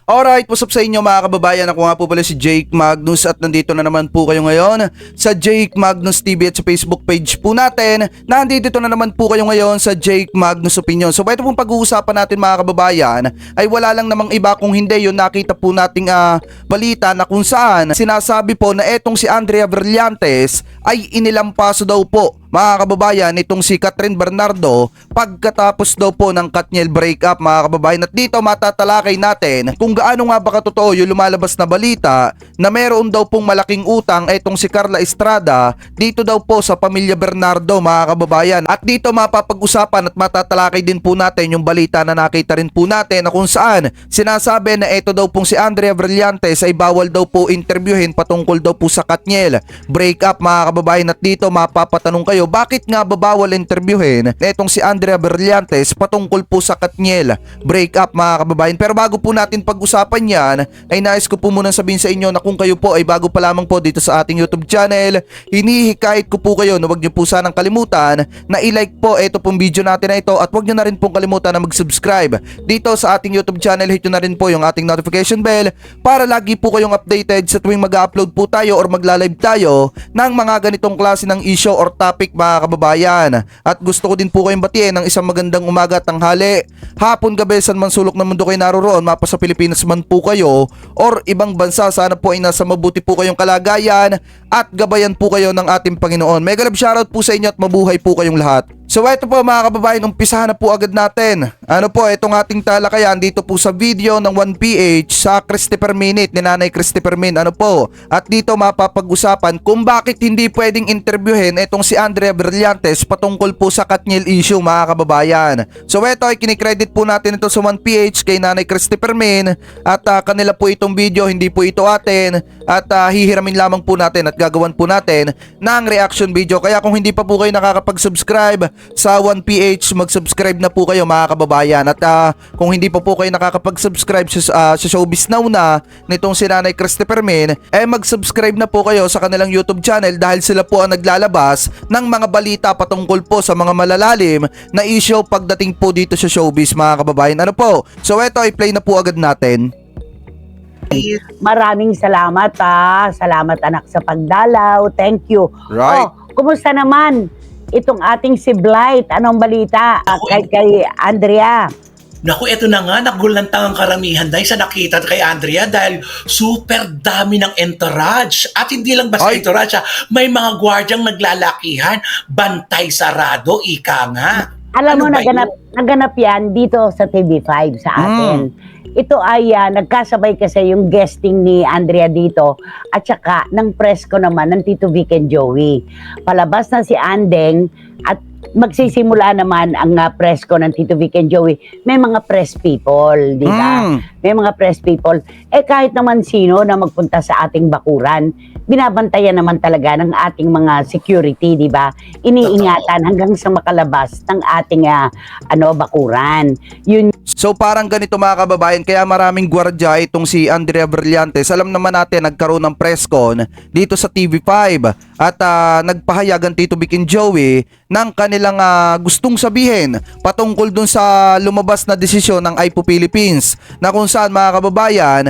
Alright, what's up sa inyo mga kababayan? Ako nga po pala si Jake Magnus at nandito na naman po kayo ngayon sa Jake Magnus TV at sa Facebook page po natin. Nandito na naman po kayo ngayon sa Jake Magnus Opinion. So ito pong pag-uusapan natin mga kababayan ay wala lang namang iba kung hindi yung nakita po nating balita na kung saan sinasabi po na etong si Andrea Brillantes ay inilampaso daw po mga kababayan itong si Catherine Bernardo pagkatapos daw po ng Katniel breakup mga kababayan. At dito matatalakay natin kung gaano nga ba katotoo yung lumalabas na balita na meron daw pong malaking utang etong si Carla Estrada dito daw po sa pamilya Bernardo mga kababayan. At dito mapapag-usapan at matatalakay din po natin yung balita na nakita rin po natin na kung saan sinasabi na ito daw pong si Andrea Brillantes ay bawal daw po interviewin patungkol daw po sa Katniel breakup mga kababayan. At dito mapapatanong kayo, bakit nga babawal interviewin etong si Andrea Brillantes patungkol po sa Katniel breakup mga kababayan. Pero bago po natin pag-usapan yan ay nais ko po muna sabihin sa inyo na kung kayo po ay bago pa lamang po dito sa ating YouTube channel, hinihikayat ko po kayo na huwag niyo po sanang kalimutan na i-like po ito pong video natin na ito at huwag niyo na rin pong kalimutan na mag-subscribe dito sa ating YouTube channel. Hit nyo na rin po yung ating notification bell para lagi po kayong updated sa tuwing mag-upload po tayo or magla-live tayo ng mga ganitong klase ng issue or topic mga kababayan. At gusto ko din po kayong batiin ng isang magandang umaga at tanghali, hapon, gabi, saan man sulok ng mundo kayo naroroon, mapa sa Pilipinas man po kayo or ibang bansa, sana po ay nasa mabuti po kayong kalagayan at gabayan po kayo ng ating Panginoon. Mega love shoutout po sa inyo at mabuhay po kayong lahat. So ito po mga kababayan, umpisahan na po agad natin. Ano po, itong ating talakayan dito po sa video ng 1PH sa Christopher Minute ni Nanay Christopher Min. Ano po, at dito mapapag-usapan kung bakit hindi pwedeng interviewin itong si Andrea Brillantes patungkol po sa Katniel issue mga kababayan. So ito ay kinikredit po natin ito sa 1PH kay Nanay Christopher Min at kanila po itong video, hindi po ito atin at hihiramin lamang po natin at gagawan po natin ng reaction video. Kaya kung hindi pa po kayo nakakapag-subscribe sa 1PH, mag-subscribe na po kayo mga kababayan. At kung hindi pa po kayo nakakapag-subscribe sa Showbiz Now na nitong si Nanay Christopher Min, mag-subscribe na po kayo sa kanilang YouTube channel dahil sila po ang naglalabas ng mga balita patungkol po sa mga malalalim na issue pagdating po dito sa showbiz mga kababayan. Ano po? So ito ay play na po agad natin. Maraming salamat Salamat anak sa pagdalaw. Thank you. Right. Kumusta naman itong ating si Blight? Anong balita kay Andrea? Naku, eto na nga, nagulantang ang karamihan dahil sa nakita kay Andrea dahil super dami ng entourage. At hindi lang basta entourage, may mga gwardyang naglalakihan, bantay sarado, ika nga. Alam mo, naganap yan dito sa TV5 sa atin. Ito ay nagkasabay kasi yung guesting ni Andrea dito at saka ng press ko naman ng Tito Vic and Joey. Palabas na si Andeng at magsisimula naman ang press ko ng Tito Vic and Joey. May mga press people, di ba? May mga press people. Kahit naman sino na magpunta sa ating bakuran, binabantayan naman talaga ng ating mga security, di ba? Iniingatan hanggang sa makalabas ng ating bakuran. Yun. So parang ganito mga kababayan, kaya maraming gwardiya itong si Andrea Brillantes. Alam naman natin nagkaroon ng press con dito sa TV5 at nagpahayagan Tito Vic and Joey ng kanilang gustong sabihin patungkol dun sa lumabas na desisyon ng IPO Philippines na kung saan mga kababayan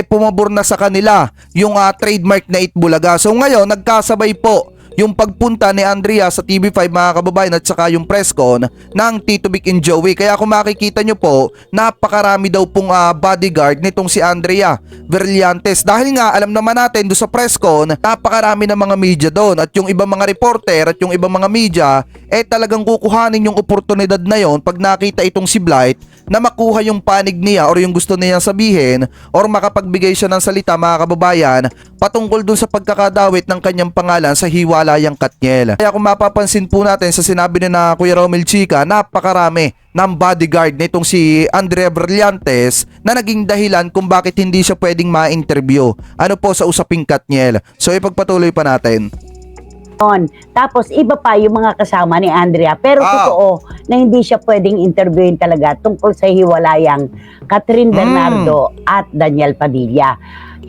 pumabor na sa kanila yung trademark na Itbulaga. So ngayon nagkasabay po yung pagpunta ni Andrea sa TV5 mga kababayan at saka yung press con ng Tito Vic and Joey. Kaya kung makikita nyo po, napakarami daw pong bodyguard nitong si Andrea Brillantes. Dahil nga alam naman natin doon sa press con, napakarami ng mga media doon at yung ibang mga reporter at yung ibang mga media talagang kukuhanin yung oportunidad na yon pag nakita itong si Blight na makuha yung panig niya or yung gusto niya sabihin or makapagbigay siya ng salita mga kababayan patungkol dun sa pagkakadawit ng kanyang pangalan sa hiwalayang Katniel. Kaya kung mapapansin po natin sa sinabi ni na Kuya Romel Chica, napakarami ng bodyguard nitong si Andrea Brillantes na naging dahilan kung bakit hindi siya pwedeng ma-interview. Ano po sa usaping Katniel. So ipagpatuloy pa natin. Tapos iba pa yung mga kasama ni Andrea, pero totoo na hindi siya pwedeng interviewin talaga tungkol sa hiwalayang Catherine Bernardo at Daniel Padilla.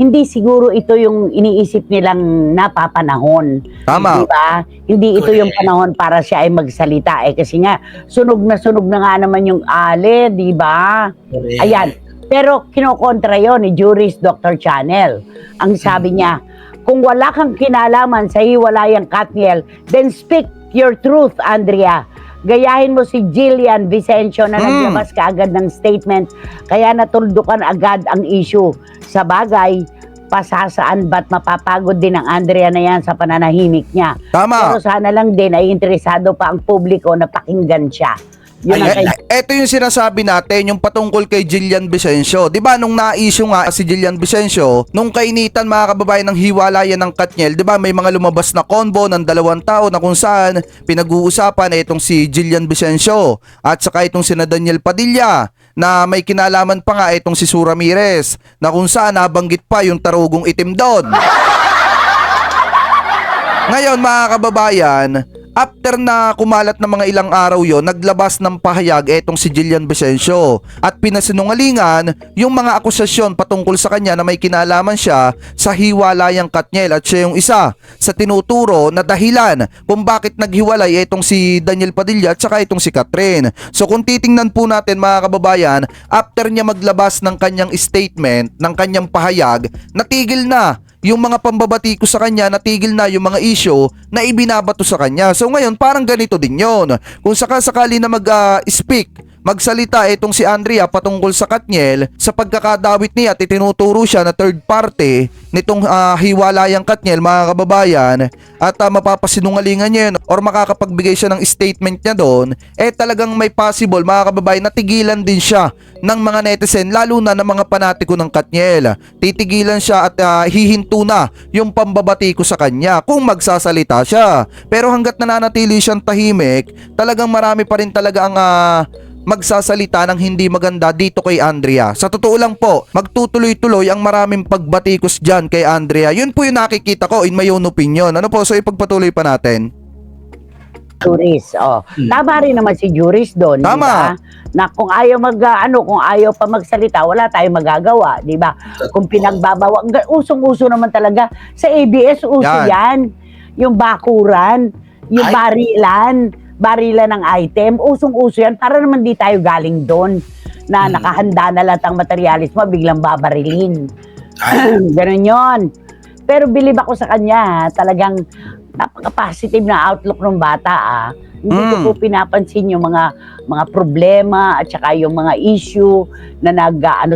Hindi siguro ito yung iniisip nilang napapanahon. Tama. Diba? Hindi ito yung panahon para siya ay magsalita kasi nga sunog na nga naman yung Ale, di ba? Ayan. Pero kinokontra yon ni Juris Dr. Channel. Ang sabi niya, kung wala kang kinalaman sa hiwalayang Katniel, then speak your truth, Andrea. Gayahin mo si Jillian Vicencio na naglabas kaagad ng statement, kaya natuldukan agad ang issue. Sa bagay, pasasaan ba't mapapagod din ang Andrea na yan sa pananahimik niya. Tama. Pero sana lang din ay interesado pa ang publiko na pakinggan siya. Yun ang Ayan. Ito yung sinasabi natin, yung patungkol kay Jillian Vicencio. Di ba nung na-issue nga si Jillian Vicencio, nung kainitan mga kababayan ng hiwalayan ng Katniel, di ba may mga lumabas na convo ng 2 tao na kung saan pinag-uusapan itong si Jillian Vicencio at saka itong si Daniel Padilla na may kinalaman pa nga itong si Sue Ramirez na kung saan nabanggit pa yung tarugong itim doon. Ngayon mga kababayan, after na kumalat ng mga ilang araw yon, naglabas ng pahayag etong si Jillian Vicencio at pinasinungalingan yung mga akusasyon patungkol sa kanya na may kinalaman siya sa hiwalayang Katniel at siya yung isa sa tinuturo na dahilan kung bakit naghiwalay etong si Daniel Padilla at saka itong si Catherine. So kung titingnan po natin mga kababayan, after niya maglabas ng kanyang statement, ng kanyang pahayag, natigil na yung mga pambabati ko sa kanya, natigil na yung mga issue na ibinabato sa kanya. So ngayon parang ganito din yon. Kung sakasakali na magsalita itong si Andrea patungkol sa Katniel, sa pagkakadawit niya at itinuturo siya na third party nitong hiwalayang Katniel mga kababayan, at mapapasinungalingan niya yun or makakapagbigay siya ng statement niya doon, talagang may possible mga kababayan na tigilan din siya ng mga netizen, lalo na ng mga panatiko ng Katniel. Titigilan siya at hihinto na yung pambabati ko sa kanya kung magsasalita siya. Pero hanggat nananatili siyang tahimik, talagang marami pa rin talaga ang magsasalita ng hindi maganda dito kay Andrea. Sa totoo lang po, magtutuloy-tuloy ang maraming pagbatikos dyan kay Andrea. Yun po yung nakikita ko in my own opinion. Ano po? So ipagpatuloy pa natin. Juris, tama rin naman si Juris doon, di Tama. ba? Na kung ayaw kung ayaw pa magsalita, wala tayong magagawa, di ba? Kung pinagbabawa, usong-uso naman talaga sa ABS, uso yan. Yung bakuran, yung barilan ng item, usong-uso yan, para naman di tayo galing doon na nakahanda na lahat ang materialismo, biglang babarilin. Ganun yon. Pero bilib ako sa kanya, talagang napaka-positive na outlook ng bata. Hindi ko po pinapansin yung mga problema at saka yung mga issue na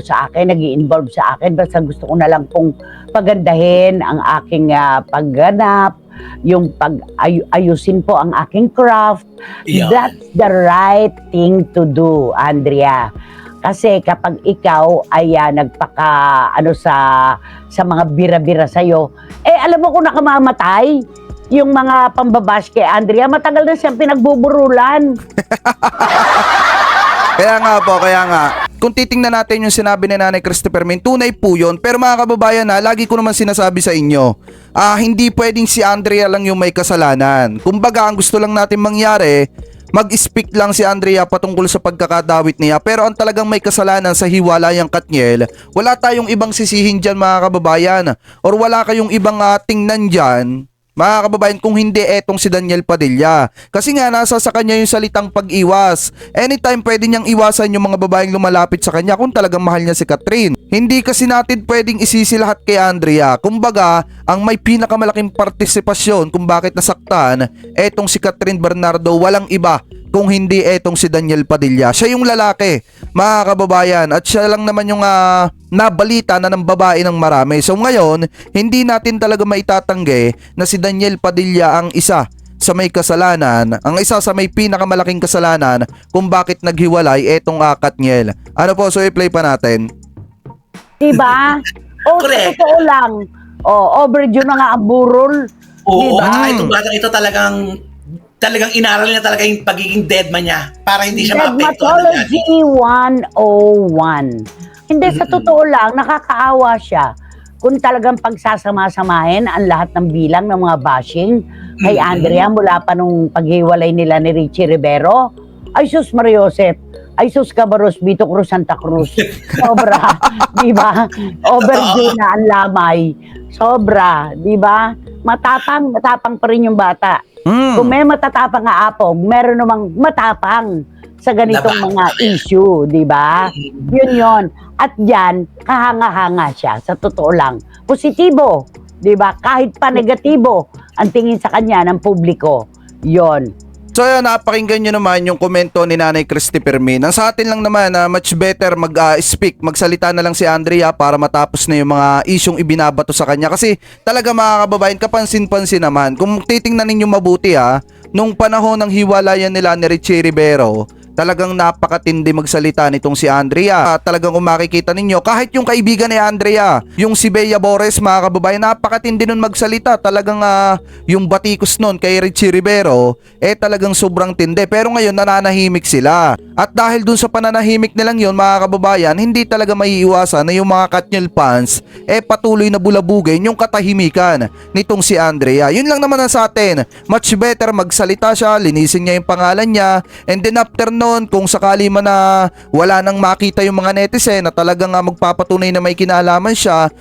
sa akin, nag-i-involve sa akin. Basta gusto ko na lang pong pagandahin ang aking pagganap, yung ayusin po ang aking craft. Yeah. That's the right thing to do, Andrea. Kasi kapag ikaw ay sa mga bira-bira sa'yo, alam mo kung nakamamatay, yung mga pambabash kay Andrea, matagal na siyang pinagbuburulan. Kaya nga. Kung titingnan natin yung sinabi ni Nanay Christopher Min, tunay po yun. Pero mga kababayan lagi ko naman sinasabi sa inyo, hindi pwedeng si Andrea lang yung may kasalanan. Kumbaga, ang gusto lang natin mangyari, mag-speak lang si Andrea patungkol sa pagkakadawit niya. Pero ang talagang may kasalanan sa hiwalayang Katniel, wala tayong ibang sisihin dyan mga kababayan. Or wala kayong ibang tingnan dyan, mga kababayan, kung hindi etong si Daniel Padilla. Kasi nga nasa sa kanya yung salitang pag-iwas. Anytime pwede niyang iwasan yung mga babaeng lumalapit sa kanya kung talagang mahal niya si Catherine. Hindi kasi natin pwedeng isisi lahat kay Andrea. Kumbaga, ang may pinakamalaking partisipasyon kung bakit nasaktan etong si Catherine Bernardo, walang iba kung hindi etong si Daniel Padilla. Siya yung lalaki, mga kababayan, at siya lang naman yung nabalita na ng babae ng marami. So ngayon, hindi natin talaga maitatanggi na si Daniel Padilla ang isa sa may kasalanan, ang isa sa may pinakamalaking kasalanan kung bakit naghiwalay etong Katniel. Ano po, so i-play pa natin. Diba? Correct. Totoo lang. Overdue na nga ang burol. Oo, Diba? at itong batang ito talagang inaral niya talaga yung pagiging deadman niya para hindi siya maapektuhan ng Dermatology 101. Hindi, sa totoo lang, nakakaawa siya. Kung talagang pagsasama-samahin ang lahat ng bilang ng mga bashing kay Andrea mula pa nung paghiwalay nila ni Richie Rivero. Ay sus Maria Josep, ay sus Cabaros, Vito Cruz, Santa Cruz. Sobra, di ba? Overdue na ang lamay. Sobra, di ba? Matapang pa rin yung bata. Kung may matatapang nga apog, meron namang matapang sa ganitong Laban. mga issue, di ba? Yun. At yan, kahanga-hanga siya, sa totoo lang. Positibo, di ba? Kahit pa negatibo, ang tingin sa kanya ng publiko. Yon. So yun, napakinggan nyo naman yung komento ni Nanay Christy Fermin. Ang sa atin lang naman na much better mag-speak, magsalita na lang si Andrea para matapos na yung mga isyong ibinabato sa kanya. Kasi talaga mga kababayan, kapansin-pansin naman. Kung titingnan ninyo mabuti nung panahon ng hiwalayan nila ni Richie Rivero, talagang napakatindi magsalita nitong si Andrea. Talagang kung makikita ninyo, kahit yung kaibigan ni Andrea, yung si Bea Bores, mga kababayan, napakatindi nun magsalita. Talagang yung batikos nun kay Richie Rivero, talagang sobrang tindi. Pero ngayon nananahimik sila. At dahil dun sa pananahimik nilang yun, mga kababayan, hindi talaga maiiwasan na yung mga Katniel fans, patuloy na bulabugin yung katahimikan nitong si Andrea. Yun lang naman ang sa atin. Much better magsalita siya, linisin niya yung pangalan niya, and then after noon, kung sakali man na wala nang makita yung mga netizen na talagang magpapatunay na may kinalaman siya,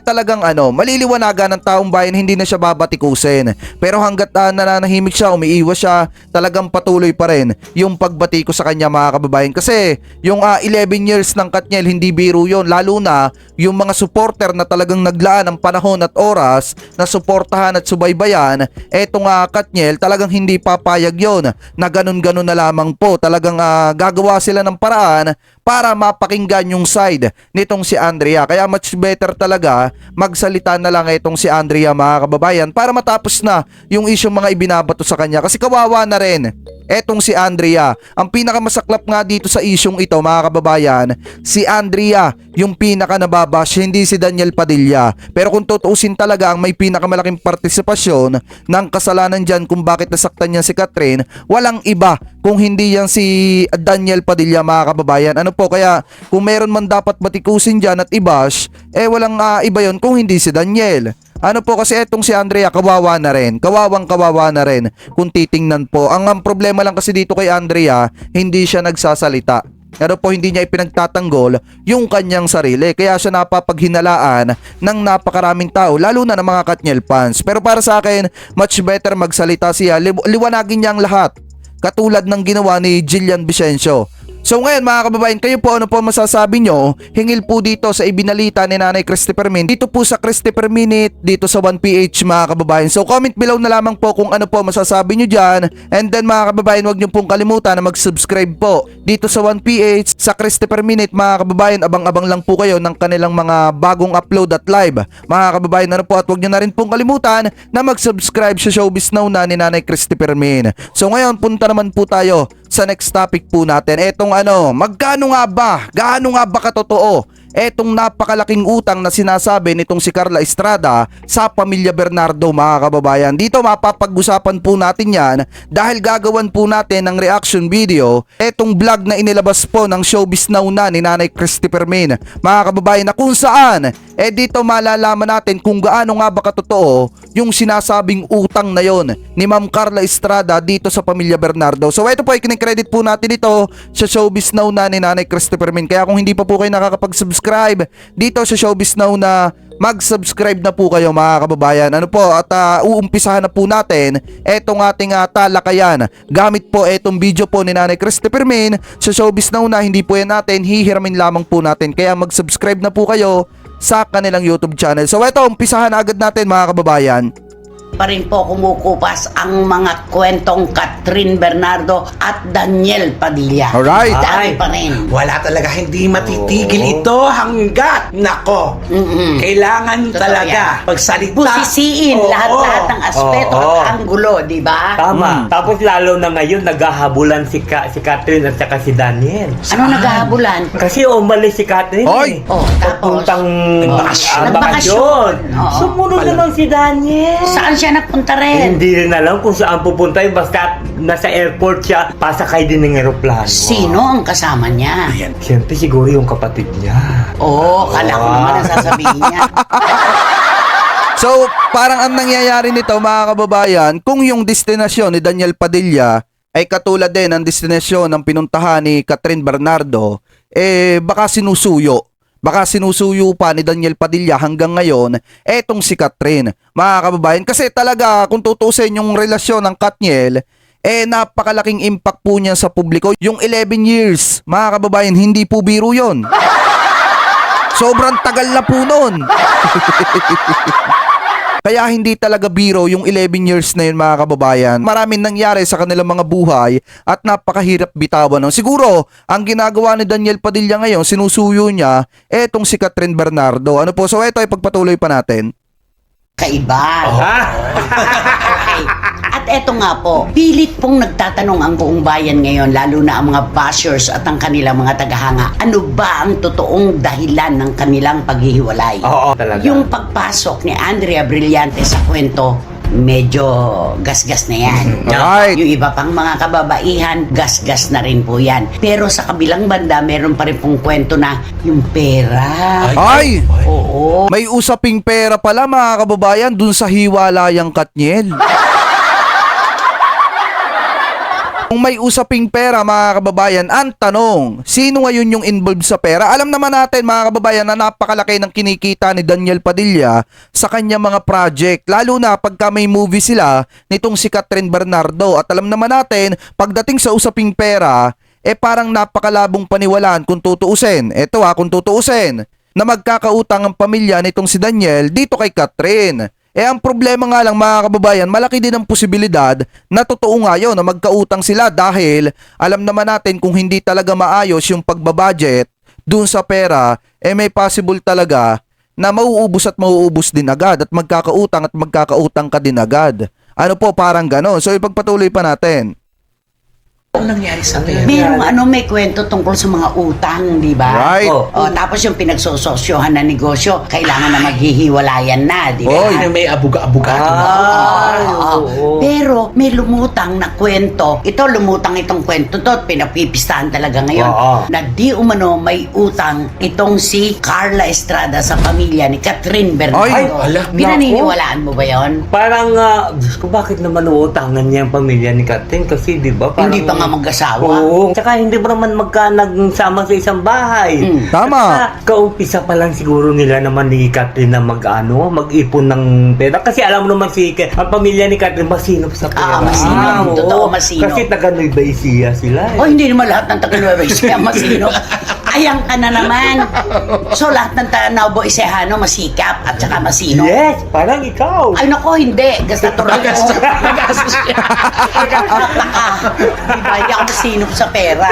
talagang maliliwanagan ng taong bayan, hindi na siya babatikusin. Pero hanggat nananahimik siya, umiiwas siya, talagang patuloy pa rin yung pagbatiko sa kanya, mga kababayan. Kasi yung 11 years ng Katniel, hindi biro yun. Lalo na yung mga supporter na talagang naglaan ng panahon at oras na suportahan at subaybayan etong Katniel, talagang hindi papayag yon na ganun-ganun na lamang po. Talagang gagawa sila ng paraan para mapakinggan yung side nitong si Andrea. Kaya much better talaga magsalita na lang itong si Andrea, mga kababayan, para matapos na yung isyong mga ibinabato sa kanya. Kasi kawawa na rin etong si Andrea. Ang pinakamasaklap nga dito sa isyong ito, mga kababayan, si Andrea yung pinaka nababash, hindi si Daniel Padilla. Pero kung tutuusin talaga, ang may pinakamalaking partisipasyon ng kasalanan dyan kung bakit nasaktan niya si Catherine, walang iba kung hindi yan si Daniel Padilla, mga kababayan. Ano po, kaya kung meron man dapat batikusin dyan at ibash, walang iba yon kung hindi si Daniel. Ano po, kasi etong si Andrea, kawawa na rin. Kawawa na rin kung titingnan po. Ang problema lang kasi dito kay Andrea, hindi siya nagsasalita. Pero po, hindi niya ipinagtatanggol yung kanyang sarili. Kaya siya napapaghinalaan ng napakaraming tao, lalo na ng mga Katniel fans. Pero para sa akin, much better magsalita siya. Liwanagin niya ang lahat. Katulad ng ginawa ni Jillian Vicencio. So ngayon, mga kababayan, kayo po, ano po masasabi nyo hingil po dito sa ibinalita ni Nanay Christy Fermin dito po sa Christopher Minute dito sa 1PH, mga kababayan. So comment below na lamang po kung ano po masasabi nyo dyan. And then, mga kababayan, huwag nyo pong kalimutan na mag-subscribe po dito sa 1PH sa Christopher Minute, mga kababayan. Abang-abang lang po kayo ng kanilang mga bagong upload at live, mga kababayan. Ano po, at huwag nyo na rin pong kalimutan na mag-subscribe sa Showbiz Now na ni Nanay Christy Fermin. So ngayon, punta naman po tayo sa next topic po natin. Etong magkano nga ba? Gaano nga ba katotoo etong napakalaking utang na sinasabi nitong si Carla Estrada sa pamilya Bernardo, mga kababayan? Dito mapapag-usapan po natin yan dahil gagawan po natin ng reaction video etong vlog na inilabas po ng Showbiz Now na ni Nanay Christy Fermin, mga kababayan, na kung saan dito malalaman natin kung gaano nga ba katotoo yung sinasabing utang na yon ni Ma'am Carla Estrada dito sa pamilya Bernardo. So ito po, i-credit po natin ito sa Showbiz Now na ni Nanay Christy Fermin. Kaya kung hindi pa po kayo nakakapag-subscribe dito sa Showbiz Now na, mag-subscribe na po kayo, mga kababayan. Ano po, at uumpisahan na po natin etong ating talakayan gamit po etong video po ni Nanay Christy Fermin sa Showbiz Now na. Hindi po yan natin, hihiramin lamang po natin. Kaya mag-subscribe na po kayo sa kanilang YouTube channel. So ito, umpisahan na agad natin, mga kababayan. Pa rin po kumukupas ang mga kwentong Catherine Bernardo at Daniel Padilla. Alright. Dami pa rin. Wala talaga, hindi matitigil ito hanggat, nako, kailangan Totoo talaga yan. pagsalita. Busisiin Oo. lahat-lahat ng aspeto Oo. at anggulo, di ba? Tama. Tapos lalo na ngayon, naghahabulan si Catherine at saka si Daniel. Ano naghahabulan? Kasi umalis si Catherine. Oy! Oh, tapos? Puntang Nagbakasyon. bakasyon. Oo. Sumunod Pala. naman si Daniel. Saan siya nagpunta rin? Hindi rin alam kung saan pupunta yun. Basta nasa airport siya, pasakay din ng aeroplano. Sino ang kasama niya? Ayan. Siyempre siguro yung kapatid niya. Oo, kala ko naman ang sasabihin niya. So, parang ang nangyayari nito, mga kababayan, kung yung destinasyon ni Daniel Padilla ay katulad din ng destinasyon ng pinuntahan ni Catherine Bernardo, baka sinusuyo. Baka sinusuyo pa ni Daniel Padilla hanggang ngayon etong si Catherine, mga kababayan. Kasi talaga, kung tutusin yung relasyon ng Katniel, napakalaking impact po niya sa publiko. Yung 11 years, mga kababayan, hindi po biro yun. Sobrang tagal na po nun. Kaya hindi talaga biro yung 11 years na yun, mga kababayan. Maraming nangyari sa kanilang mga buhay at napakahirap bitawan. Siguro, ang ginagawa ni Daniel Padilla ngayon, sinusuyo niya, etong si Catherine Bernardo. Ano po? So ito ay pagpatuloy pa natin. Kaiba. Okay. At eto nga po, pilit pong nagtatanong ang buong bayan ngayon, lalo na ang mga bashers at ang kanilang mga tagahanga, ano ba ang totoong dahilan ng kanilang paghihiwalay? Oo, talaga. Yung pagpasok ni Andrea Brillante sa kwento, medyo gasgas na yan. Right. Yung iba pang mga kababaihan, gasgas na rin po yan. Pero sa kabilang banda, meron pa rin pong kwento na yung pera. Ay! Oo. May usaping pera pala, mga kababayan, dun sa hiwalayang Katniel. Kung may usaping pera, mga kababayan, ang tanong, sino ngayon yung involved sa pera? Alam naman natin, mga kababayan, na napakalaki ng kinikita ni Daniel Padilla sa kanya mga project. Lalo na pagka may movie sila nitong si Catherine Bernardo. At alam naman natin, pagdating sa usaping pera, parang napakalabong paniwalaan kung tutuusin. Ito kung tutuusin, na magkakautang ang pamilya nitong si Daniel dito kay Catherine. Ang problema nga lang, mga kababayan, malaki din ang posibilidad na totoo nga yun na magkautang sila dahil alam naman natin kung hindi talaga maayos yung pagbabudget dun sa pera, may possible talaga na mauubos at mauubos din agad at magkakautang ka din agad. Ano po, parang ganon. So ipagpatuloy pa natin. Ano nangyari sa pera? May kwento tungkol sa mga utang, di ba? Right. Tapos yung pinagsososyohan na negosyo, kailangan na maghihiwalayan na, di ba? Oy. Ano, may abogado na. Oo. Pero may lumutang na kwento. Lumutang itong kwento to, pinapipistahan talaga ngayon. Oo. Na di umano may utang itong si Carla Estrada sa pamilya ni Catherine Bernardo. Ay, ala. Pinaniniwalaan mo ba yon? Parang, Diyos ko, bakit naman uutangan niya ang pamilya ni Catherine? Kasi, di ba, parang... Hindi pa nga mag-asawa. Oo. Tsaka hindi ba naman nagsama sa isang bahay? Tama. At kaumpisa pa lang siguro nila naman ni Catherine na mag-ipon ng pera. Kasi alam mo naman ang pamilya ni Catherine masinop sa pera. Masinop. Oo. Totoo, masinop. Kasi taga Nueva Ecija sila. Hindi naman lahat ng taga-Nueva Ecija masino. Ayang ka na naman. So, lahat ng Nueva Ecijano masikap at saka masino. Yes, parang ikaw. Ay, nako, hindi. Gastatorang ko. Diba, hindi ako masinop sa pera.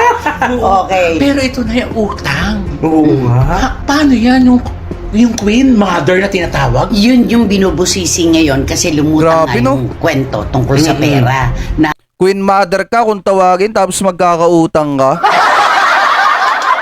Okay. Pero ito na yung utang. Oo nga. Paano yan? Yung queen mother na tinatawag? Yun yung binubusisi ngayon kasi lumutang Grabe, nga yung kwento tungkol sa pera. Na Queen mother ka kung tawagin tapos magkakautang ka.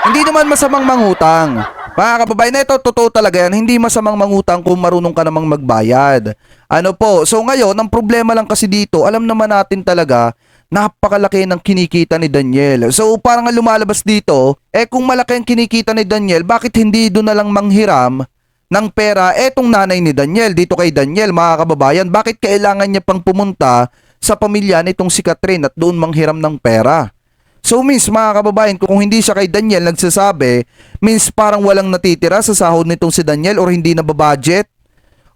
Hindi naman masamang mangutang. Mga kababayan, ito totoo talaga yan. Hindi masamang mangutang kung marunong ka namang magbayad. Ano po? So ngayon, ang problema lang kasi dito, alam naman natin talaga, napakalaki ng kinikita ni Daniel. So parang lumalabas dito, kung malaki ang kinikita ni Daniel, bakit hindi doon na lang manghiram ng pera etong nanay ni Daniel dito kay Daniel, mga kababayan? Bakit kailangan niya pang pumunta sa pamilya nitong si Catherine at doon manghiram ng pera? So means, mga kababayan, kung hindi siya kay Daniel nagsasabi, means parang walang natitira sa sahod nitong si Daniel or hindi na babudget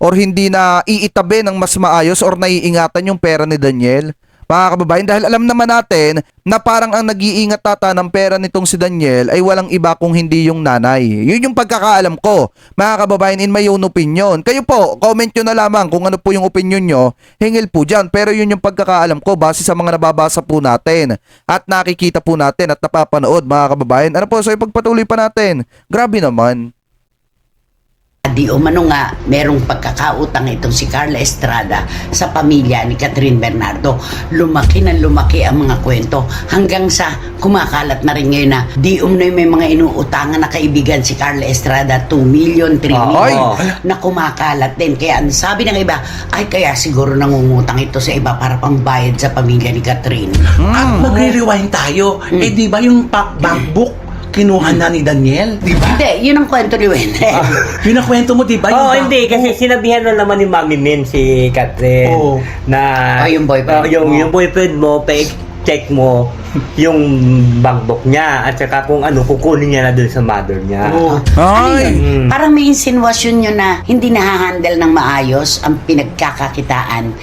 or hindi na iitabi ng mas maayos or naiingatan yung pera ni Daniel. Mga kababayan, dahil alam naman natin na parang ang nag-iingat tata ng pera nitong si Daniel ay walang iba kung hindi yung nanay. Yun yung pagkakaalam ko, mga kababayan, in my own opinion. Kayo po, comment nyo na lamang kung ano po yung opinion nyo, hingil po dyan. Pero yun yung pagkakaalam ko base sa mga nababasa po natin at nakikita po natin at napapanood, mga kababayan. Ano po, so ipagpatuloy pa natin. Grabe naman. di umano nga merong pagkakautang itong si Carla Estrada sa pamilya ni Catherine Bernardo. Lumaki ng lumaki ang mga kwento hanggang sa kumakalat na rin ngayon na di umano'y may mga inuutangan na kaibigan si Carla Estrada 2 million, 3 million na kumakalat din. Kaya ang sabi ng iba, ay kaya siguro nangungutang ito sa iba para pang bayad sa pamilya ni Catherine. At magre-rewind tayo. Di ba yung bankbook kinuha na ni Daniel, di ba? Hindi, yun ang kwento ni Wendell. Yun ang kwento mo, di ba? Hindi. Kasi sinabihan na naman ni Mami Min si Catherine na... yung boyfriend yung boyfriend mo, check mo yung bankbook niya at saka kung ano, kukunin niya na dun sa mother niya. Ay! Parang may insinuasyon nyo na hindi nahahandle ng maayos ang pinagkakakitaan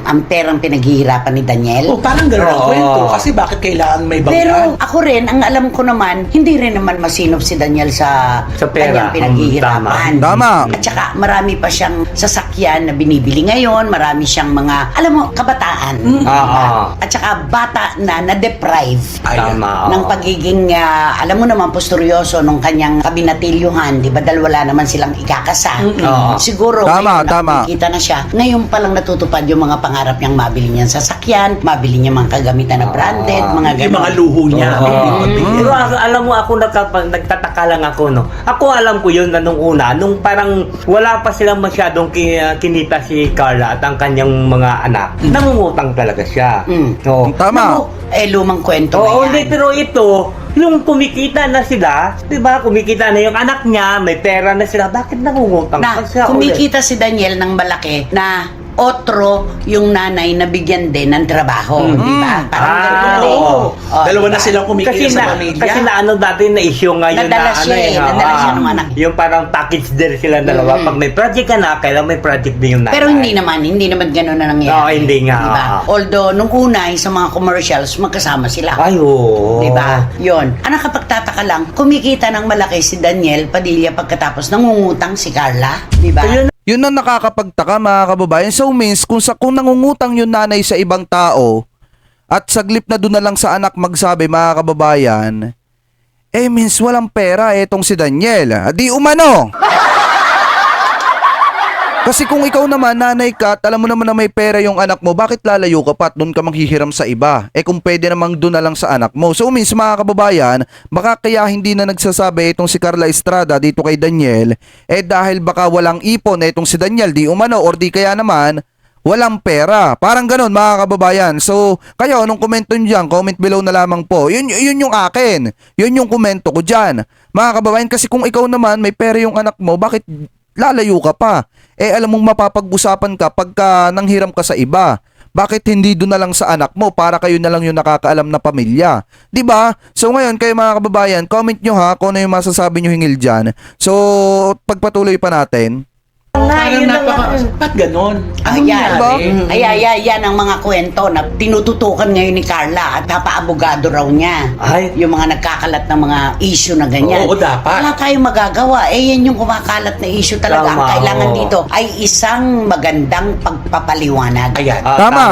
ang perang pinaghihirapan ni Daniel. Oh, parang gano'n ang Oo. kwento. Kasi bakit kailangan may Pero bangyan? ako rin, ang alam ko naman, hindi rin naman masinop si Daniel sa pera. kanyang pinaghihirapan. Tama. At saka marami pa siyang sasakyan na binibili ngayon, marami siyang mga, alam mo, kabataan. Oo. At saka bata na na-deprive Tama. ng pagiging, alam mo naman, posturyoso nung kanyang kabinatilyuhan, di ba? Dahil wala naman silang ikakasa. Oo. Siguro, Tama, ngayon, tama. nakikita na siya. Ngayon pa lang natutupad yung mga pangarap niyang mabili niyang sasakyan, mabili niya mga kagamitan na branded, mga Yung ganun. mga luho niya. Pero alam mo ako nagtataka lang ako no. Ako alam ko yun na nung una, nung parang wala pa silang masyadong kinita si Carla at ang kanyang mga anak. Nangungutang talaga siya. Oo. Tama. Naku, lumang kwento Oo, na hindi, yan. pero ito, yung kumikita na sila, di ba, kumikita na yung anak niya, may pera na sila, bakit nangungutang Na pa siya ulit? kumikita si Daniel ng malaki na otro yung nanay na bigyan din ng trabaho, di ba? Parang ganun din. oo. Dalawa di na ba? silang kumikita sa pamilya. Kasi na ano dati na issue ngayon Nadala na siya eh, nadala siya ng anak. Yung parang package deal sila dalawa. Pag may project ka na, kailangan may project din yung nanay. Pero hindi naman gano'n na nangyari. Oo, hindi nga. Di ba? Although, nung una, sa mga commercials, magkasama sila. Ay, oo. Di ba? Yun. Ang nakapagtataka lang, kumikita ng malaki si Daniel Padilla pagkatapos nangungutang si Carla. Di ba? Ayun. Yun ang nakakapagtaka mga kababayan. So means kung nangungutang yung nanay sa ibang tao at saglip na doon na lang sa anak magsabi mga kababayan, means walang pera etong si Daniel. Di umano. Kasi kung ikaw naman, nanay ka, at alam mo naman na may pera yung anak mo, bakit lalayo ka pa at doon ka manghihiram sa iba? Kung pwede namang doon na lang sa anak mo. So means mga kababayan, baka kaya hindi na nagsasabi itong si Carla Estrada dito kay Daniel, dahil baka walang ipon itong si Daniel, di umano, or di kaya naman, walang pera. Parang ganun mga kababayan. So, kayo, anong komento nyo dyan? Comment below na lamang po. Yun yung akin. Yun yung komento ko dyan. Mga kababayan, kasi kung ikaw naman, may pera yung anak mo, bakit lalayo ka pa? Alam mong mapapag-usapan ka pagka nanghiram ka sa iba. Bakit hindi doon na lang sa anak mo para kayo na lang yung nakakaalam na pamilya? 'Di ba? So ngayon kayo mga kababayan, comment nyo ha kung ano yung masasabi nyo hingil dyan. So pagpatuloy pa natin. Parang ba't ganon? Ayan. nangyari? Yan ang mga kwento na tinututukan ngayon ni Carla at papaabogado raw niya. Ay. Yung mga nagkakalat ng mga issue na ganyan. Oo, dapat. Wala tayong magagawa. Yan yung kumakalat na issue talaga. Ang Tama, kailangan oo. dito ay isang magandang pagpapaliwanag. Ayan. Tama.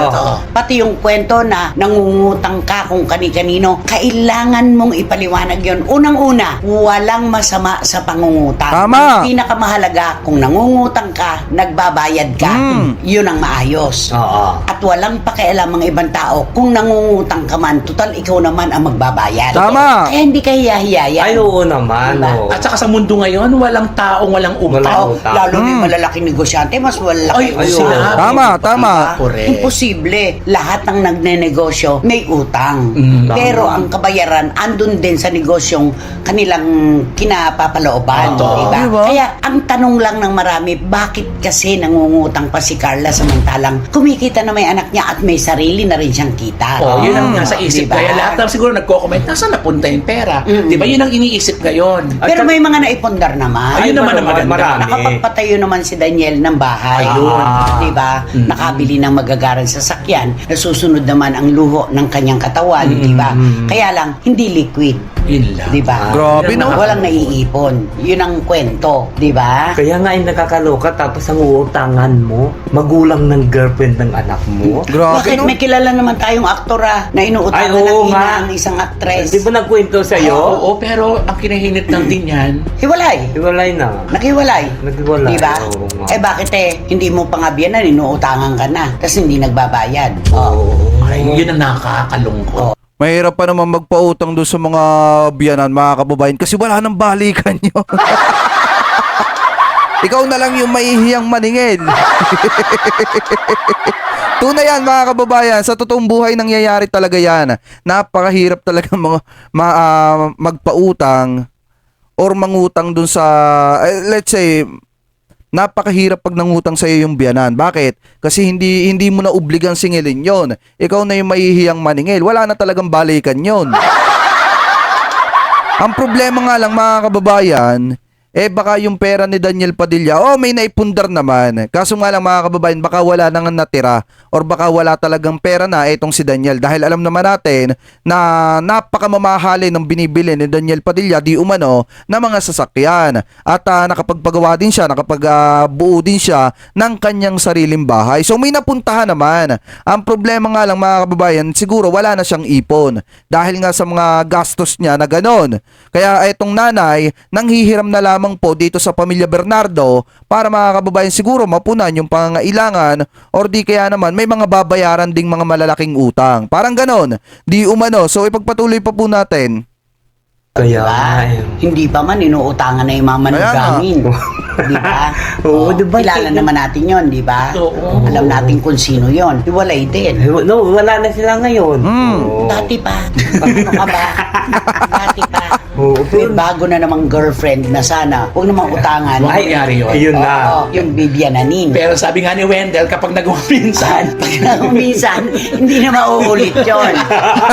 Oo. Pati yung kwento na nangungutang ka kung kani-kanino, kailangan mong ipaliwanag yon. Unang-una, walang masama sa pangungutang. Tama. Ang pinakamahalaga, kung nangungutang ka, nagbabayad ka, yun ang maayos. Oo. At walang pakialam ang ibang tao kung nangungutang ka man, total ikaw naman ang magbabayad. Tama. Kaya hindi ka hiya-hiyayan. Ay, oo naman. Diba? Oo. At saka sa mundo ngayon, walang taong walang utang. Walang Oh, utang. lalo na yung malalaking negosyante, mas malaki Ay, utang. sila. Tama, tama. Correct. Imposible. Lahat ng nagnenegosyo may utang. Pero ang kabayaran andun din sa negosyong kanilang kinapapalooban, Totoo. diba? Diba? Kaya ang tanong lang ng marami, bakit kasi nangungutang pa si Carla samantalang kumikita na may anak niya at may sarili na rin siyang kita? Oh, yun ang nasa isip. Diba? Kaya lahat ng siguro nagko-comment, nasaan napunta yung pera? Di ba yun ang iniisip ngayon? Pero may mga naipundar naman. Ayun naman ang maganda. marami. Nakapagpatayo naman si Daniel ng bahay. Ayun. Di ba? Nakabili ng magagarang sasakyan. Nasusunod naman ang luho ng kanyang katawan. Di ba? Kaya lang, hindi liquid. Yun lang. Di ba? Grabe, no? Walang naiipon. Yun ang kwento. Di ba? Kaya nga ay nakakaloka tapos ang uutangan mo, magulang ng girlfriend ng anak mo. Grabe Bakit no? may kilala naman tayong aktora na inuutangan Ay, oo ng ina nga. ang isang actress? Di ba nagkwento sa'yo? Oo, pero ang kinahinit lang din yan, Hiwalay. Hiwalay na. Naghiwalay. Naghiwalay, Di ba? oo nga. Bakit hindi mo pa nga biyanan, inuutangan ka na. Tapos hindi nagbabayad. ay, yun ang nakakalungkot. Mahirap pa naman magpautang doon sa mga biyanan mga kababayan kasi wala nang balikan yun. Ikaw na lang yung mahihiyang maningil. Tunay yan mga kababayan, sa totoong buhay nangyayari talaga yan. Napakahirap talaga magpautang or mangutang dun sa, let's say, napakahirap pag nangutang sa iyo yung biyanan. Bakit? Kasi hindi mo na obligang singilin yon. Ikaw na yung mahihiyang maningil. Wala na talagang balikan yon. Ang problema nga lang mga kababayan, baka yung pera ni Daniel Padilla, may naipundar naman. Kaso nga lang mga kababayan, baka wala nang natira or baka wala talagang pera na itong si Daniel. Dahil alam naman natin na napakamamahali ng binibili ni Daniel Padilla di umano na mga sasakyan. At nakapagpagawa din siya, nakapagbuo din siya ng kanyang sariling bahay. So may napuntahan naman. Ang problema nga lang mga kababayan, siguro wala na siyang ipon. Dahil nga sa mga gastos niya na ganon. Kaya itong nanay, nanghihiram na lamang po dito sa pamilya Bernardo para mga kababayan siguro mapunan yung pangangailangan or di kaya naman may mga babayaran ding mga malalaking utang. Parang ganon. Di umano. So ipagpatuloy pa po natin. Kaya, Hindi pa man inuutangan na yung mga manugaming. Di ba? Oo, di ba? Kilala naman natin yon, di ba? Oo. Alam natin kung sino yon. Hiwalay din. no, wala na sila ngayon. Oo. Dati pa. Ano ka ba? Dati pa. Oo, May bago na namang girlfriend na sana. Huwag namang utangan. Huwag mangyari yun. Ayun na. Oo, yung Bibiananin. Pero sabi nga ni Wendell, kapag nag-uminsan, Minsan, hindi na mauulit yun.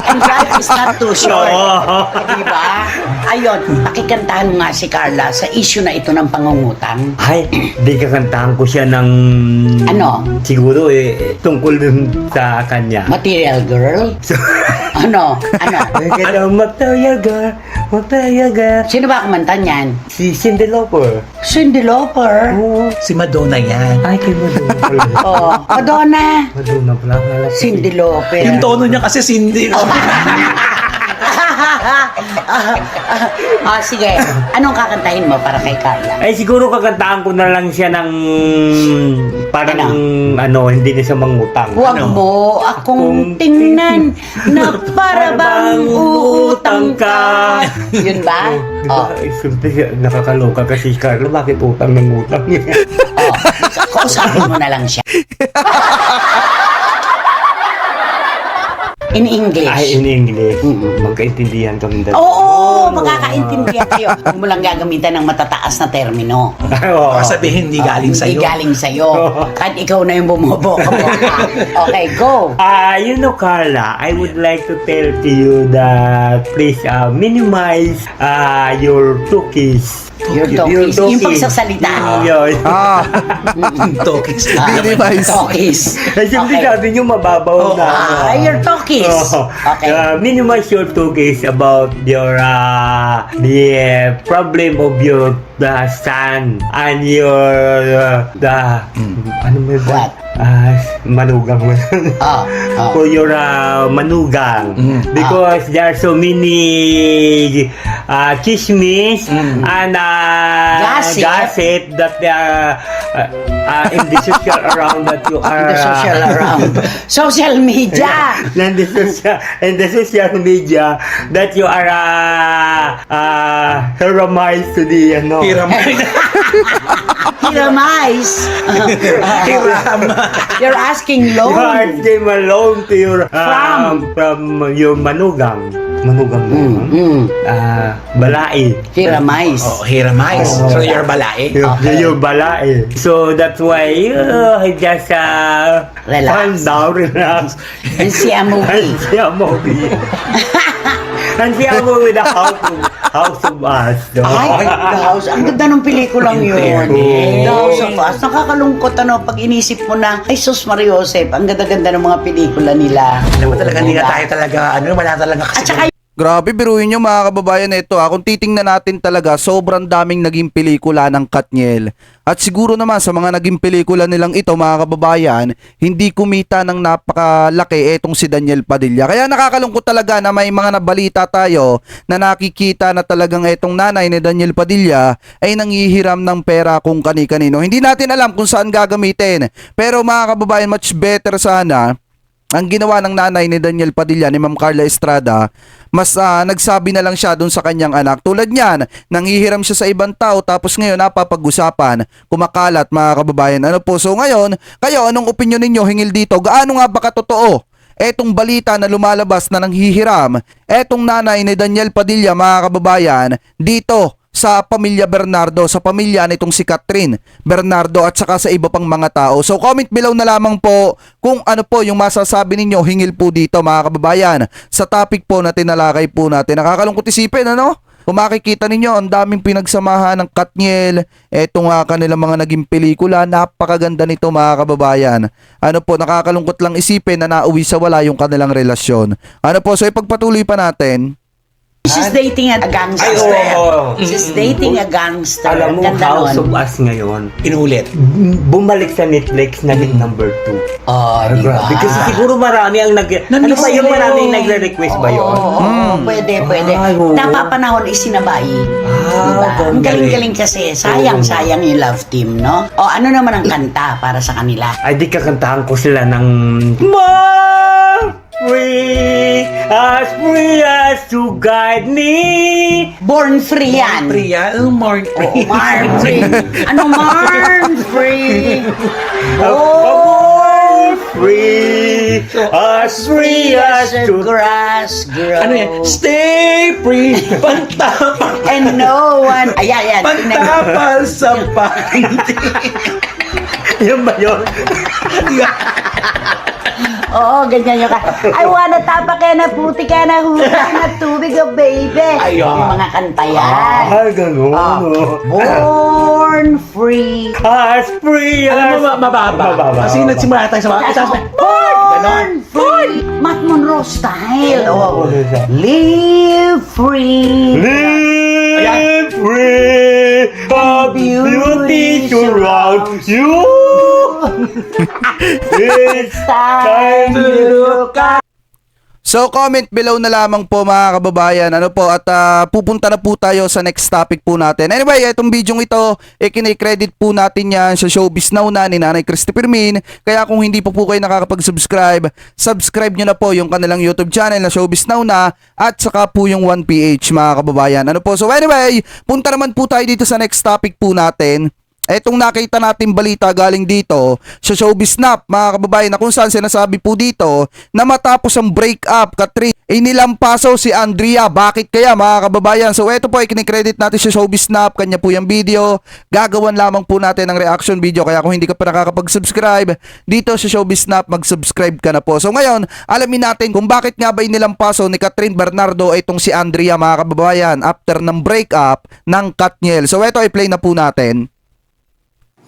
And life is not too short. Oo. Diba? Ayun, pakikantahan nga si Carla sa issue na ito ng pangungutang. Ay, di kakantahan ko siya ng... Ano? Siguro tungkol dun sa kanya. Material girl? So, Ano? Material girl, material girl. Sino ba kumanta niyan? Si Cyndi Lauper. Cyndi Lauper. Oo. si Madonna yan. Ay, kay Madonna pala. Oh, Madonna. Madonna pala. Akala ko Cyndi Lauper. Yung tono niya kasi Cindy. Sige. Anong kakantahin mo para kay Carla? Ay, siguro kakantaan ko na lang siya ng parang hindi na siya mangutang. Huwag mo akong tingnan na para bang uutang ka. Yun ba? Oh. Siyempre, nakakaloka kasi si Carla, bakit utang ng utang? Oh. Kausapin mo na lang siya. In English. Ay, in English. Magkaintindihan kami dalawa. Oo, magkakaintindihan kayo. Huwag mo lang gagamitan ng matataas na termino. Oo. Baka sabihin, hindi galing Hindi sa'yo. galing sa'yo. Kahit ikaw na yung bumoboka-boka. Okay, go. Carla, I would like to tell to you that please minimize your cookies. Your talkies. Yung pagsasalita. Yun. Tokis. Minimize. Talkies. Ay, siyempre Okay. sabi niyo mababaw na. Your talkies. Okay. Minimize your talkies about your the problem of your son and your ano mo ba? What? Manugang mo. Oh. For your manugang. Because there are so many chismis and gossip that they are in the social around that you are The social around. Social media. in the social media that you are heromize to the Hiramize. You're asking you are loan. asking a loan to your from your manugang balai. Hiramize. Oh, hiramize. So, you're balae. Your balai. So that's why just Relax. calm down, relax. And see a movie. And see a movie. And see a movie with the House of Us. No? Ay, The House. Ang ganda ng pelikulang yun. fairness. The House of Us. Nakakalungkot pag inisip mo na, ay sus Mario Joseph, ang ganda-ganda ng mga pelikula nila. Alam mo talaga, hindi nga tayo talaga, wala talaga kasi. At saka Grabe, biruin nyo mga kababayan na ito. Kung titingnan natin talaga, sobrang daming naging pelikula ng Katniel. At siguro naman sa mga naging pelikula nilang ito mga kababayan, hindi kumita ng napakalaki etong si Daniel Padilla. Kaya nakakalungkot talaga na may mga nabalita tayo na nakikita na talagang etong nanay ni Daniel Padilla ay nanghihiram ng pera kung kani-kanino. Hindi natin alam kung saan gagamitin. Pero mga kababayan, much better sana ang ginawa ng nanay ni Daniel Padilla, ni Ma'am Carla Estrada, mas nagsabi na lang siya dun sa kanyang anak. Tulad niyan, nanghihiram siya sa ibang tao tapos ngayon napapag-usapan, kumakalat mga kababayan. Ano po? So ngayon, kayo anong opinion ninyo hingil dito? Gaano nga ba katotoo etong balita na lumalabas na nanghihiram etong nanay ni Daniel Padilla mga kababayan dito sa pamilya Bernardo, sa pamilya nitong si Catherine Bernardo at saka sa iba pang mga tao. So comment below na lamang po kung ano po yung masasabi ninyo hingil po dito mga kababayan sa topic po na tinalakay po natin. Nakakalungkot isipin, ano? Kung makikita ninyo, ang daming pinagsamahan ng Katniel. Eto nga kanilang mga naging pelikula. Napakaganda nito mga kababayan. Ano po, nakakalungkot lang isipin na nauwi sa wala yung kanilang relasyon. Ano po, so ipagpatuloy pa natin. She's dating a gangster. Ay, oo. She's dating a gangster. Alam mo, Ganda House nun. of Us ngayon, Inulit. bumalik sa Netflix, naging number 2. Oh, diba? Grabe. Kasi siguro marami ang ano ba yung marami yung nagre-request ba yun? Oo, pwede. Ay, oo. Napapanahon isinabay. Ah, Diba? Ang galing. galing-galing kasi. Sayang yung love team, no? O, ano naman ang kanta para sa kanila? Ay, di kakantahan ko sila ng free as to guide me. Born Free yan. Priya, Mark. Oh, Marn Free. Ano Marn Free? Oh, free as the to grass grows. Ano yan? Stay free. Pantapal. And no one... Ayan. Pantapal sa panty. Yun ba yun? Oo, ganyan yung I wanna tapa ka na, puti ka na, huta na, tubig oh baby. Ayun. Yung mga kanta yan. Ah, ganun. Born free. As free as... Alam mo, mababa. Kasi nagsimula tayo sa mga itaas na, Born free. Matt Monroe style. Oh. Live free. Live free. A beauty surrounds you. It's time to look up. So comment below na lamang po mga kababayan. Ano po, at pupunta na po tayo sa next topic po natin. Anyway, itong video ito, kinay-credit po natin yan sa Showbiz Now na ni Nanay Christy Firmin. Kaya kung hindi po kayo nakakapag-subscribe, subscribe nyo na po yung kanilang YouTube channel na Showbiz Now na, at saka po yung 1PH mga kababayan. Ano po, so anyway, punta naman po tayo dito sa next topic po natin. Etong nakita natin balita galing dito sa Showbiz Snap mga kababayan, na kung saan sinasabi po dito na matapos ang breakup, Katrin, nilampaso si Andrea. Bakit kaya mga kababayan? So eto po ay kinikredit natin sa Showbiz Snap, kanya po yung video. Gagawan lamang po natin ng reaction video, kaya kung hindi ka pa nakakapag-subscribe dito sa Showbiz Snap, mag-subscribe ka na po. So ngayon, alamin natin kung bakit nga ba nilampaso ni Katrin Bernardo itong si Andrea mga kababayan after ng breakup ng Katniel. So eto ay play na po natin.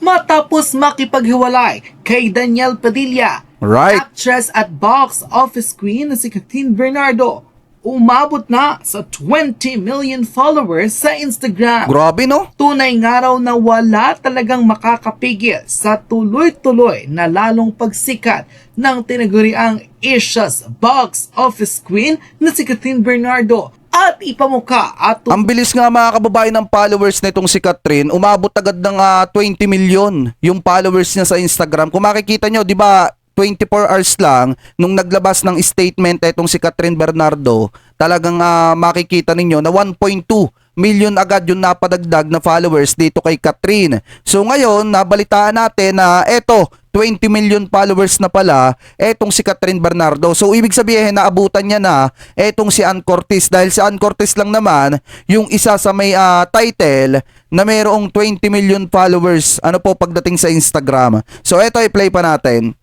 Matapos makipaghiwalay kay Danielle Padilla, Right. actress at box office queen na si Katrin Bernardo, umabot na sa 20 million followers sa Instagram. Grabe no? Tunay nga raw na wala talagang makakapigil sa tuloy-tuloy na lalong pagsikat ng tinaguriang Asia's box office queen na si Katrin Bernardo. At ipamukha at Ang bilis nga mga kababayan ng followers nitong si Katrin, umabot agad ng 20 million yung followers niya sa Instagram. Kung makikita nyo, di ba 24 hours lang nung naglabas ng statement itong si Katrin Bernardo, talagang makikita ninyo na 1.2 million agad yung napadagdag na followers dito kay Katrin. So ngayon, nabalitaan natin na eto, 20 million followers na pala etong si Katrin Bernardo. So ibig sabihin na abutan niya na etong si Ann Curtis, dahil si Ann Curtis lang naman yung isa sa may title na mayroong 20 million followers ano po pagdating sa Instagram. So eto i-play pa natin.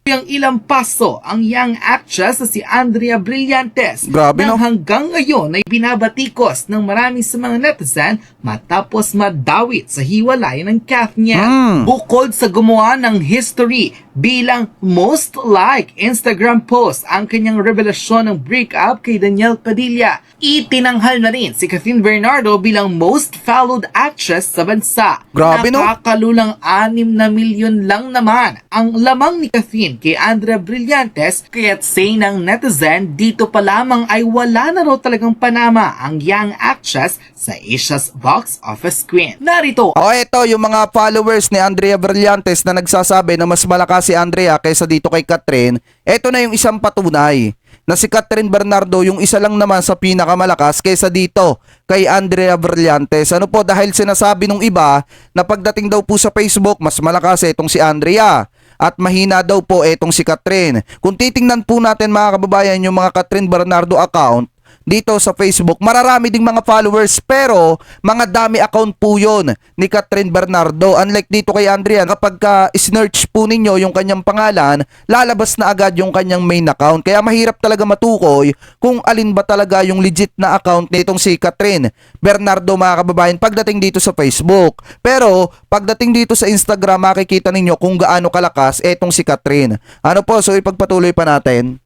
Yang ilang paso ang young actress na si Andrea Brillantes Grabe, na no? hanggang ngayon ay binabatikos ng marami sa mga netizen matapos madawit sa hiwalay ng Katniel. Bukod sa gumawa ng history bilang most like Instagram post ang kanyang revelasyon ng breakup kay Danielle Padilla, itinanghal na rin si Katrin Bernardo bilang most followed actress sa bansa. Grabe, no? Nakakalulang 6 na milyon lang naman ang lamang ni Katrin kay Andrea Brillantes, kaya't say ng netizen dito pa lamang ay wala na raw talagang panama ang young actress sa Asia's box office queen. Narito O eto yung mga followers ni Andrea Brillantes na nagsasabi na mas malakas si Andrea kaysa dito kay Katrin. Eto na yung isang patunay na si Katrin Bernardo yung isa lang naman sa pinakamalakas kaysa dito kay Andrea Brillantes. Ano po, dahil sinasabi nung iba na pagdating daw po sa Facebook mas malakas itong si Andrea at mahina daw po itong si Katrin. Kung titingnan po natin mga kababayan yung mga Katrin Bernardo account, dito sa Facebook. Mararami ding mga followers pero mga dami account po yun ni Catherine Bernardo. Unlike dito kay Andrea, kapag search po ninyo yung kanyang pangalan, lalabas na agad yung kanyang main account. Kaya mahirap talaga matukoy kung alin ba talaga yung legit na account nitong si Catherine Bernardo, mga kababayan, pagdating dito sa Facebook. Pero pagdating dito sa Instagram, makikita ninyo kung gaano kalakas etong si Catherine. Ano po, so ipagpatuloy pa natin.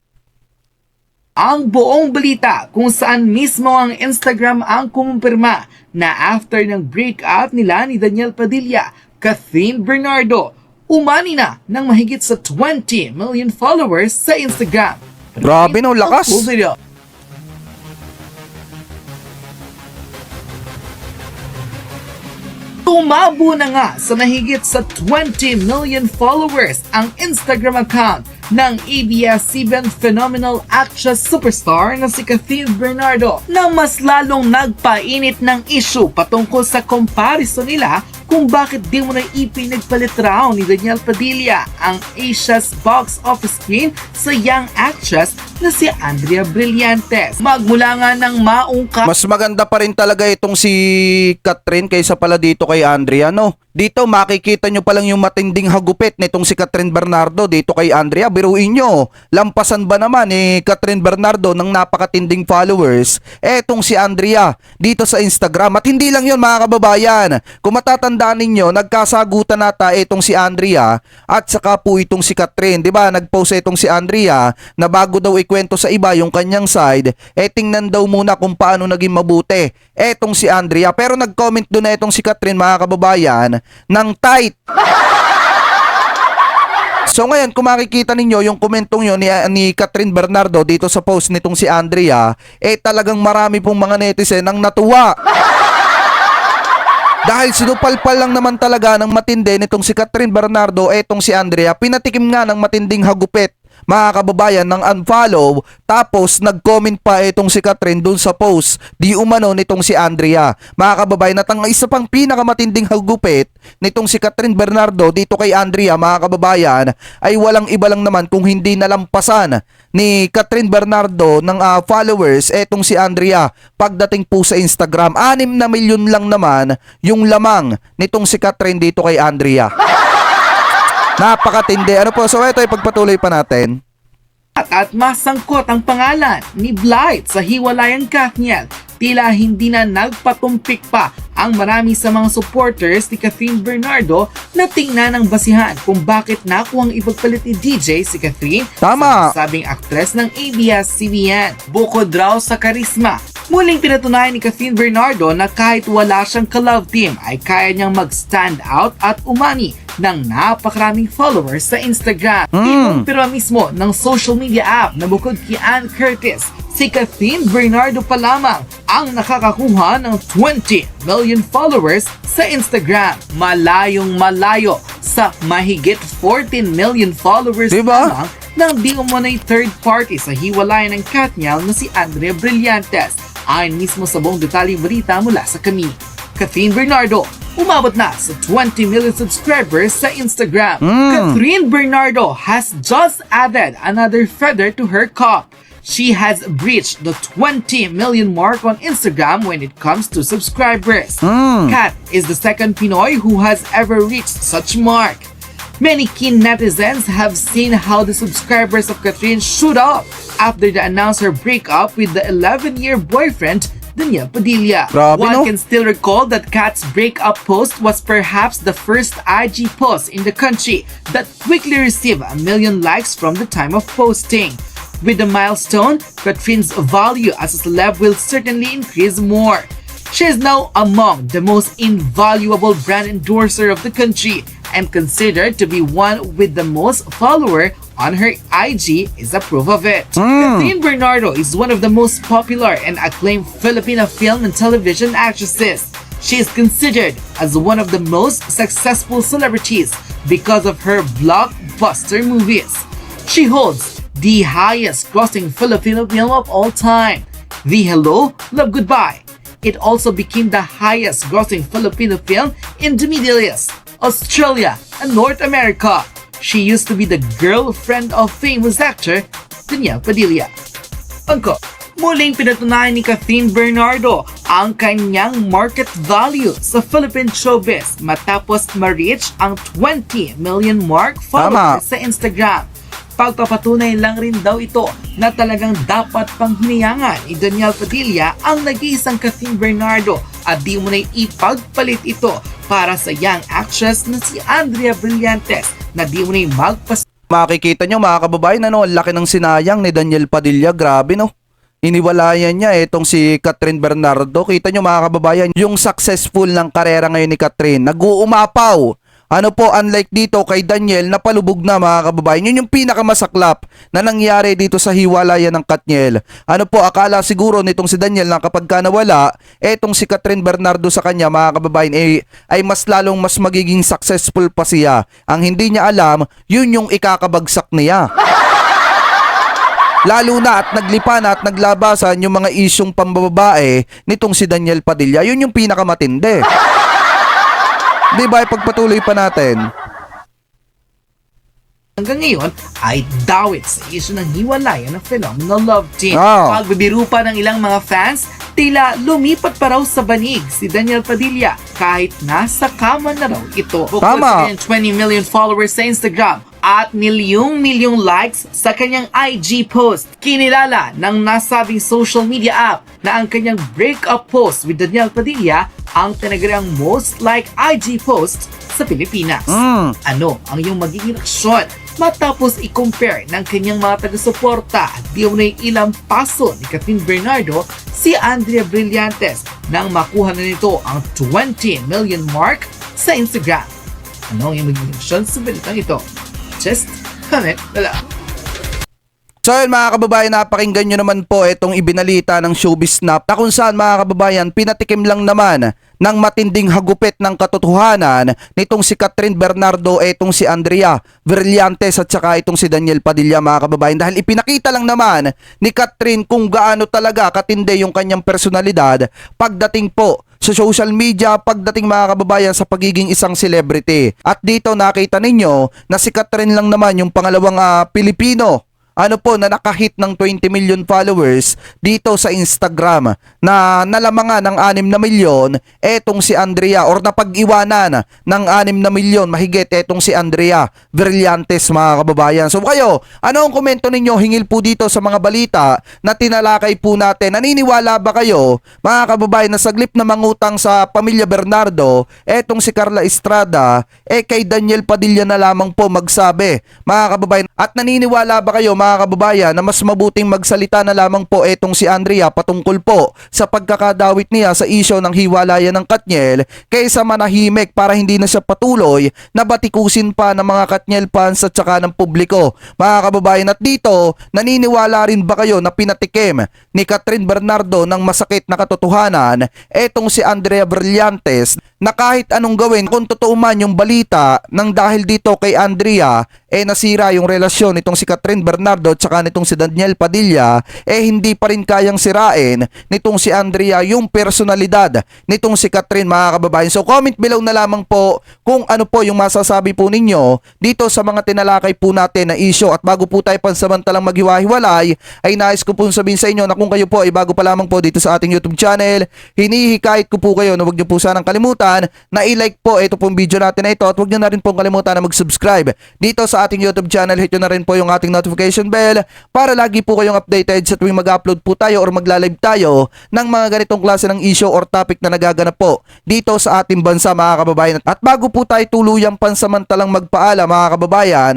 Ang buong balita kung saan mismo ang Instagram ang kumumpirma na after ng breakup nila ni Daniel Padilla, Catherine Bernardo, umani na ng mahigit sa 20 million followers sa Instagram. Grabe no, lakas. Full video. Tumabo na nga sa mahigit sa 20 million followers ang Instagram account ng ABS-CBN phenomenal actress superstar na si Catherine Bernardo, na mas lalong nagpainit ng issue patungkol sa comparison nila kung bakit di mo na ipinagpalit raw ni Daniel Padilla ang Asia's box office queen sa young actress na si Andrea Brillantes. Magmula nga ng maungkap Mas maganda pa rin talaga itong si Catherine kaysa pala dito kay Andrea, no? Dito makikita nyo palang yung matinding hagupit nitong si Catherine Bernardo dito kay Andrea. Biruin nyo, lampasan ba naman ni Catherine Bernardo ng napakatinding followers etong si Andrea dito sa Instagram. At hindi lang yun, mga kababayan. Kung matatandaan ninyo, nagkasagutan nata itong si Andrea at saka po itong si Catherine. Diba? Nagpost itong si Andrea na bago daw ikwento sa iba yung kanyang side, tingnan daw muna kung paano naging mabuti etong si Andrea. Pero nag-comment doon na itong si Catherine, mga kababayan, ng tight. So ngayon, kung makikita ninyo yung komentong yun ni Catherine Bernardo dito sa post nitong si Andrea, talagang marami pong mga netizen ang natuwa. Dahil sinupalpal lang naman talaga ng matindi nitong si Catherine Bernardo etong si Andrea, pinatikim nga ng matinding hagupit, mga kababayan, ng unfollow, tapos nag-comment pa itong si Catherine dun sa post di umano nitong si Andrea. Mga kababayan, at ang isa pang pinakamatinding hagupit nitong si Catherine Bernardo dito kay Andrea, mga kababayan, ay walang iba lang naman kung hindi nalampasan ni Catherine Bernardo ng followers etong si Andrea pagdating po sa Instagram. 6 na milyon lang naman yung lamang nitong si Catherine dito kay Andrea. Napakatindi. Ano po? So ito, ipagpatuloy pa natin. at masangkot ang pangalan ni Blight sa hiwalayang Kathniel. Tila hindi na nagpatumpik pa ang marami sa mga supporters ni Catherine Bernardo na tingnan ang basihan kung bakit nakuhang ipagpalit ni DJ si Catherine Tama. sa sabing aktres ng ABS-CBN. Bukod raw sa karisma, muling pinatunayan ni Catherine Bernardo na kahit wala siyang ka-love team ay kaya niyang mag-stand out at umani ng napakaraming followers sa Instagram. Pero mismo ng social media app na bukod kay Ann Curtis, si Catherine Bernardo pa lamang ang nakakakuha ng 20 million followers sa Instagram. Malayong malayo sa mahigit 14 million followers Diba? lamang ng di umunay third party sa hiwalayan ng Kathniel na si Andrea Brillantes. Ayon mismo sa buong detalyeng balita mula sa kami. Catherine Bernardo umabot na sa 20 million subscribers sa Instagram. Catherine Bernardo has just added another feather to her cap. She has breached the 20 million mark on Instagram when it comes to subscribers. Kat is the second Pinoy who has ever reached such mark. Many keen netizens have seen how the subscribers of Catherine shoot up after they announced her breakup with the 11-year boyfriend, Daniel Padilla. Grabe, One no? can still recall that Kat's breakup post was perhaps the first IG post in the country that quickly received 1 million likes from the time of posting. With the milestone, Catherine's value as a celeb will certainly increase more. She is now among the most invaluable brand endorser of the country and considered to be one with the most follower on her IG is a proof of it. Catherine Bernardo is one of the most popular and acclaimed Filipino film and television actresses. She is considered as one of the most successful celebrities because of her blockbuster movies. She holds the highest grossing Filipino film of all time, The Hello, Love, Goodbye. It also became the highest grossing Filipino film in the Middle East, Australia, and North America. She used to be the girlfriend of famous actor Daniel Padilla. Angko. muling pinatunayan ni Catherine Bernardo ang kanyang market value sa Philippine showbiz matapos ma-reach ang 20 million mark followers sa Instagram. Pagpapatunay lang rin daw ito na talagang dapat pang hiniyangan ni Daniel Padilla ang nag-iisang Catherine Bernardo at di mo na ipagpalit ito para sa young actress na si Andrea Brillantes na di mo na magpas. Makikita nyo mga kababayan, ang laki ng sinayang ni Daniel Padilla, grabe no. Iniwalayan niya itong si Catherine Bernardo. Kita nyo mga kababayan, yung successful ng karera ngayon ni Catherine, nag-uumapaw. Ano po, unlike dito kay Daniel, napalubog na mga kababayan. Yun yung pinakamasaklap na nangyari dito sa hiwalayan ng Katniel. Ano po, akala siguro nitong si Daniel na kapag ka nawala, etong si Catherine Bernardo sa kanya mga kababayan ay mas lalong mas magiging successful pa siya. Ang hindi niya alam, yun yung ikakabagsak niya. Lalo na at naglipan at naglabasan yung mga isyong pambababae nitong si Daniel Padilla. Yun yung pinakamatindi. Di ba, ipagpatuloy pa natin. Hanggang ngayon ay dawit sa isyu ng hiwalayan ng Phenomenal Love Team. Oh. Pagbibiro pa ng ilang mga fans, tila lumipat pa raw sa banig si Daniel Padilla kahit nasa kama na raw ito. Bukod Tama. sa kanyang 20 million followers sa Instagram at milyong likes sa kanyang IG post. Kinilala ng nasabing social media app na ang kanyang breakup post with Daniel Padilla ang tinaguriang most liked IG post sa Pilipinas. Ano ang iyong magiging reaksyon matapos i-compare ng kanyang mga taga-suporta at di mo na ilang paso ni Catherine Bernardo si Andrea Brillantes nang makuha na nito ang 20 million mark sa Instagram? Ano ang iyong magiging reaksyon sa balitang ito? Just comment na lang. So yun mga kababayan, napakinggan nyo naman po itong ibinalita ng Showbiz Snap na kung saan mga kababayan, pinatikim lang naman ng matinding hagupit ng katotohanan nitong si Catherine Bernardo, itong si Andrea Brillantes at saka itong si Daniel Padilla mga kababayan. Dahil ipinakita lang naman ni Catherine kung gaano talaga katindi yung kanyang personalidad pagdating po sa social media, pagdating mga kababayan sa pagiging isang celebrity. At dito nakita ninyo na si Catherine lang naman yung pangalawang Pilipino na nakahit ng 20 million followers dito sa Instagram na nalamangan ng 6 na milyon etong si Andrea or napag-iwanan ng 6 na milyon mahigit etong si Andrea Brillantes mga kababayan. So kayo, ano ang komento ninyo hingil po dito sa mga balita na tinalakay po natin? Naniniwala ba kayo mga kababayan na saglip na mangutang sa pamilya Bernardo etong si Carla Estrada kay Daniel Padilla na lamang po magsabi mga kababayan? At naniniwala ba kayo mga kababayan na mas mabuting magsalita na lamang po etong si Andrea patungkol po sa pagkakadawit niya sa isyo ng hiwalayan ng Katniel kaysa manahimik para hindi na siya patuloy na batikusin pa ng mga Katniel fans at saka ng publiko mga kababayan? At dito, naniniwala rin ba kayo na pinatikim ni Catherine Bernardo ng masakit na katotohanan etong si Andrea Brillantes na kahit anong gawin kung totoo man yung balita nang dahil dito kay Andrea nasira yung relasyon nitong si Catherine Bernardo at saka nitong si Daniel Padilla, hindi pa rin kayang sirain nitong si Andrea yung personalidad nitong si Catherine mga kababayan. So comment below na lamang po kung ano po yung masasabi po ninyo dito sa mga tinalakay po natin na issue. At bago po tayo pansamantalang maghiwa-hiwalay, ay nais ko po sabihin sa inyo na kung kayo po ay bago pa lamang po dito sa ating YouTube channel, hinihikayat ko po kayo na huwag niyo po sanang kalimutan na i-like po ito pong video natin na ito at huwag niyo na rin pong kalimutan na mag-subscribe dito sa ating YouTube channel. Hit nyo na rin po yung ating notification bell para lagi po kayong updated sa tuwing mag-upload po tayo or magla-live tayo ng mga ganitong klase ng issue or topic na nagaganap po dito sa ating bansa mga kababayan. At bago po tayo tuluyang pansamantalang magpaalam mga kababayan,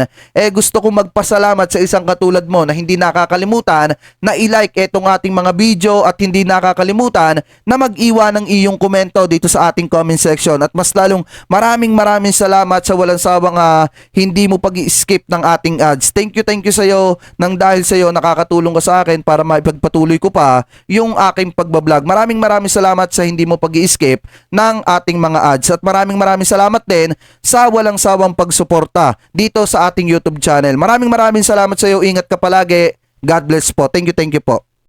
gusto kong magpasalamat sa isang katulad mo na hindi nakakalimutan na i-like itong ating mga video at hindi nakakalimutan na mag-iwan ng iyong komento dito sa ating comment section. At mas lalong maraming salamat sa walang sawang hindi mo pag-skip ng ating ads. Thank you sa iyo nang dahil sa iyo nakakatulong ka sa akin para maipagpatuloy ko pa yung aking pagbablog. Maraming salamat sa hindi mo pag-skip ng ating mga ads at maraming salamat din sa walang sawang pagsuporta dito sa ating YouTube channel. Maraming salamat sa iyo. Ingat ka palagi. God bless po. Thank you po.